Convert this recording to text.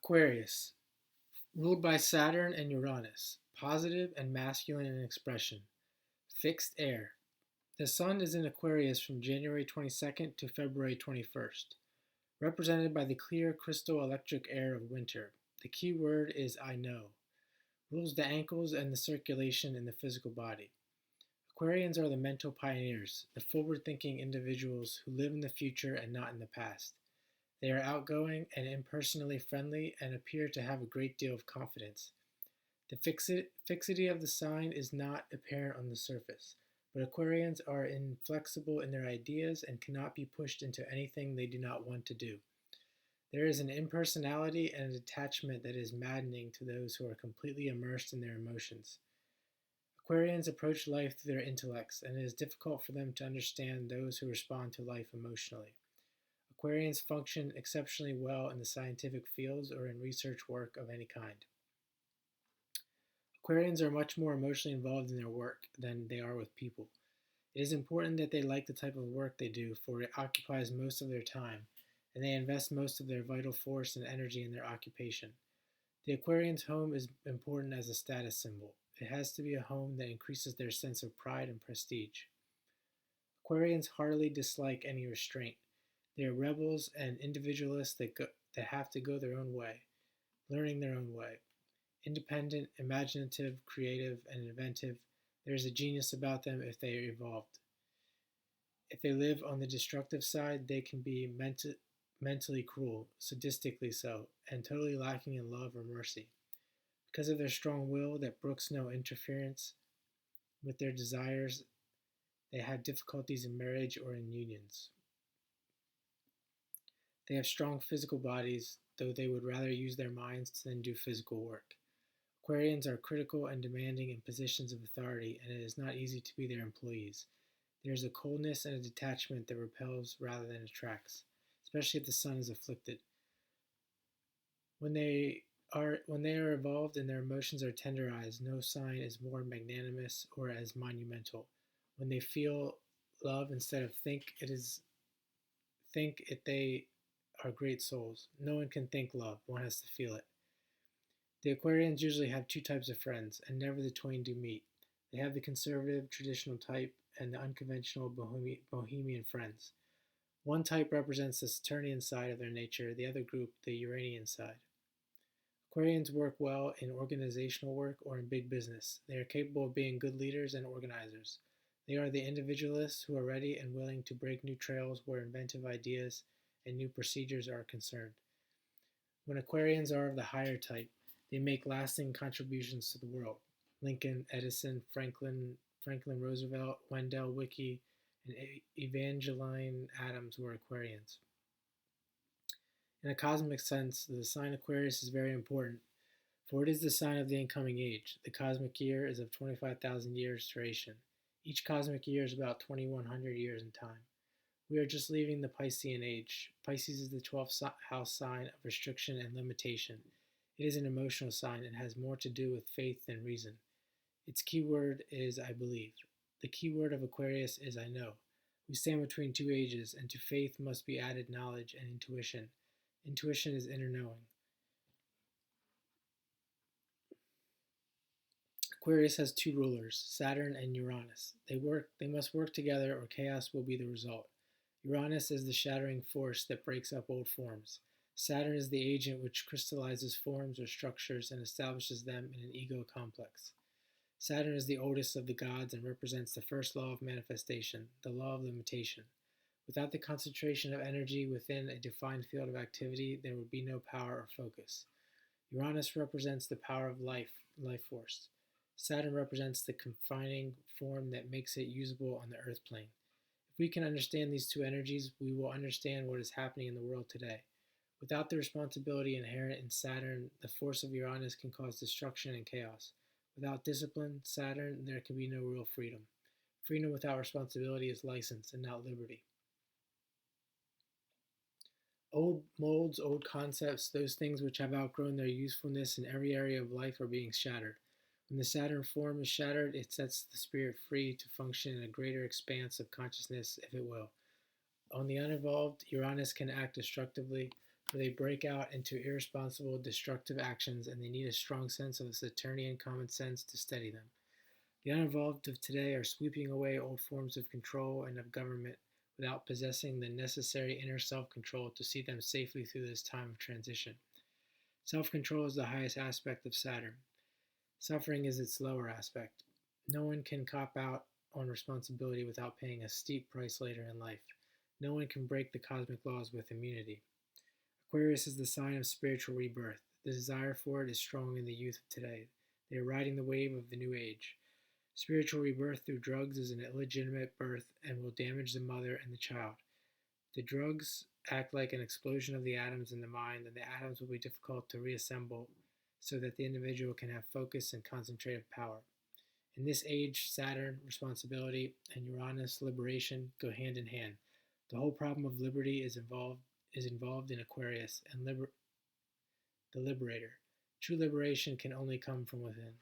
Aquarius, ruled by Saturn and Uranus, positive and masculine in expression, fixed air. The Sun is in Aquarius from January 22nd to February 21st, represented by the clear crystal electric air of winter. The key word is I know. Rules the ankles and the circulation in the physical body. Aquarians are the mental pioneers, the forward thinking individuals who live in the future and not in the past. They are outgoing and impersonally friendly and appear to have a great deal of confidence. The fixity of the sign is not apparent on the surface, but Aquarians are inflexible in their ideas and cannot be pushed into anything they do not want to do. There is an impersonality and a detachment that is maddening to those who are completely immersed in their emotions. Aquarians approach life through their intellects, and it is difficult for them to understand those who respond to life emotionally. Aquarians function exceptionally well in the scientific fields or in research work of any kind. Aquarians are much more emotionally involved in their work than they are with people. It is important that they like the type of work they do, for it occupies most of their time, and they invest most of their vital force and energy in their occupation. The Aquarian's home is important as a status symbol. It has to be a home that increases their sense of pride and prestige. Aquarians heartily dislike any restraint. They are rebels and individualists that have to go their own way, learning their own way. Independent, imaginative, creative, and inventive, there is a genius about them if they are evolved. If they live on the destructive side, they can be mentally cruel, sadistically so, and totally lacking in love or mercy. Because of their strong will that brooks no interference with their desires, they have difficulties in marriage or in unions. They have strong physical bodies, though they would rather use their minds than do physical work. Aquarians are critical and demanding in positions of authority, and it is not easy to be their employees. There is a coldness and a detachment that repels rather than attracts, especially if the sun is afflicted. When they are evolved and their emotions are tenderized, no sign is more magnanimous or as monumental. When they feel love instead of think it they are great souls. No one can think love, one has to feel it. The Aquarians usually have two types of friends, and never the twain do meet. They have the conservative, traditional type and the unconventional bohemian friends. One type represents the Saturnian side of their nature, the other group the Uranian side. Aquarians work well in organizational work or in big business. They are capable of being good leaders and organizers. They are the individualists who are ready and willing to break new trails where inventive ideas and new procedures are concerned. When Aquarians are of the higher type, they make lasting contributions to the world. Lincoln, Edison, Franklin Roosevelt, Wendell Hickey, and Evangeline Adams were Aquarians. In a cosmic sense, the sign Aquarius is very important, for it is the sign of the incoming age. The cosmic year is of 25,000 years duration. Each cosmic year is about 2,100 years in time. We are just leaving the Piscean age. Pisces is the 12th house sign of restriction and limitation. It is an emotional sign and has more to do with faith than reason. Its key word is I believe. The key word of Aquarius is I know. We stand between two ages, and to faith must be added knowledge and intuition. Intuition is inner knowing. Aquarius has two rulers, Saturn and Uranus. They must work together or chaos will be the result. Uranus is the shattering force that breaks up old forms. Saturn is the agent which crystallizes forms or structures and establishes them in an ego complex. Saturn is the oldest of the gods and represents the first law of manifestation, the law of limitation. Without the concentration of energy within a defined field of activity, there would be no power or focus. Uranus represents the power of life force. Saturn represents the confining form that makes it usable on the earth plane. If we can understand these two energies, we will understand what is happening in the world today. Without the responsibility inherent in Saturn, the force of Uranus can cause destruction and chaos. Without discipline, Saturn, there can be no real freedom. Freedom without responsibility is license and not liberty. Old molds, old concepts, those things which have outgrown their usefulness in every area of life are being shattered. When the Saturn form is shattered, it sets the spirit free to function in a greater expanse of consciousness if it will. On the unevolved, Uranus can act destructively, where they break out into irresponsible, destructive actions, and they need a strong sense of Saturnian common sense to steady them. The uninvolved of today are sweeping away old forms of control and of government without possessing the necessary inner self control to see them safely through this time of transition. Self control is the highest aspect of Saturn. Suffering is its lower aspect. No one can cop out on responsibility without paying a steep price later in life. No one can break the cosmic laws with immunity. Aquarius is the sign of spiritual rebirth. The desire for it is strong in the youth of today. They are riding the wave of the new age. Spiritual rebirth through drugs is an illegitimate birth and will damage the mother and the child. The drugs act like an explosion of the atoms in the mind, and the atoms will be difficult to reassemble so that the individual can have focus and concentrative power. In this age, Saturn, responsibility, and Uranus, liberation, go hand in hand. The whole problem of liberty is involved in Aquarius and the liberator. True liberation can only come from within.